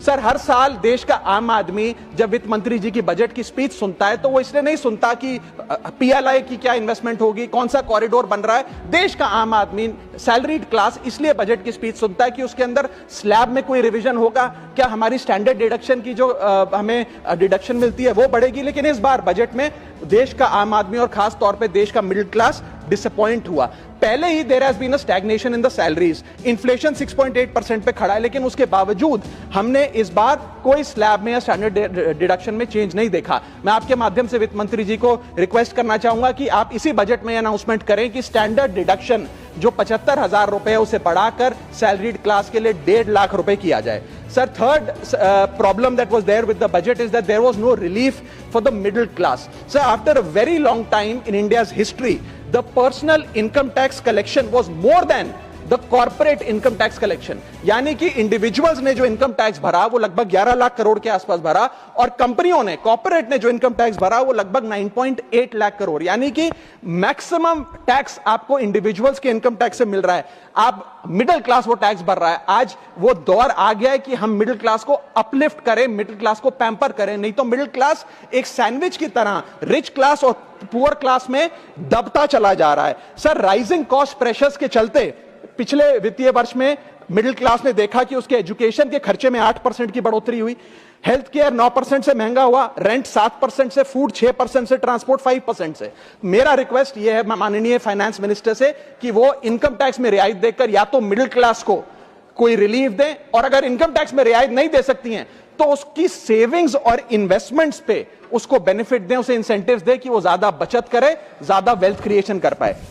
Sir, हर साल देश का आम आदमी जब वित्त मंत्री जी की बजट की स्पीच सुनता है तो वो इसलिए नहीं सुनता कि पीएलआई की क्या इन्वेस्टमेंट होगी, कौन सा कॉरिडोर बन रहा है। देश का आम आदमी, सैलरीड क्लास, इसलिए बजट की स्पीच सुनता है कि उसके अंदर स्लैब में कोई रिवीजन होगा, क्या हमारी स्टैंडर्ड डिडक्शन की जो हमें डिडक्शन मिलती है वो बढ़ेगी। लेकिन इस बार बजट में देश का आम आदमी और खास तौर पे देश का मिडिल क्लास डिसअपॉइंट हुआ। पहले ही there has been a stagnation in the salaries, inflation 6.8% पे खड़ा है, लेकिन उसके बावजूद हमने इस बार कोई स्लैब में या स्टैंडर्ड डिडक्शन में चेंज नहीं देखा। मैं आपके माध्यम से वित्त मंत्री जी को रिक्वेस्ट करना चाहूंगा कि आप इसी बजट में अनाउंसमेंट करें कि स्टैंडर्ड डिडक्शन जो 75,000 रुपए है उसे बढ़ाकर सैलरीड क्लास के लिए 1.5 लाख रुपए किया जाए। Sir, third problem that was there with the budget is that there was no relief for the middle class. Sir, after a very long time in India's history, the personal income tax collection was more than the corporate income tax collection. यानी कि individuals ने जो income tax भरा वो लगभग 11 लाख करोड़ के आसपास भरा, और कंपनियों ने, कॉर्पोरेट ने जो इनकम टैक्स भरा वो लगभग 9.8 लाख करोड़। यानी कि मैक्सिमम टैक्स आपको इंडिविजुअल्स के इनकम टैक्स से मिल रहा है, आप मिडिल क्लास वो टैक्स भर रहा है। आज वो दौर आ गया है कि हम मिडिल क्लास को अपलिफ्ट करें, मिडिल क्लास को पैम्पर करें, नहीं तो मिडिल क्लास एक सैंडविच की तरह रिच क्लास और पुअर क्लास में दबता चला जा रहा है। सर, राइजिंग कॉस्ट प्रेशर्स के चलते पिछले वित्तीय वर्ष में मिडिल क्लास ने देखा कि उसके एजुकेशन के खर्चे में 8% की बढ़ोतरी हुई, हेल्थ केयर 9% से महंगा हुआ, रेंट 7% से, फूड 6% से, ट्रांसपोर्ट 5% से। मेरा रिक्वेस्ट यह है माननीय फाइनेंस मिनिस्टर से कि वो इनकम टैक्स में रियायत देकर या तो मिडिल क्लास को कोई रिलीफ दें, और अगर इनकम टैक्स में रियायत नहीं दे सकती हैं तो उसकी सेविंग्स और इन्वेस्टमेंट्स पे उसको बेनिफिट दें, उसे इंसेंटिव्स दें कि वो ज्यादा बचत करे, ज्यादा वेल्थ क्रिएशन कर पाए।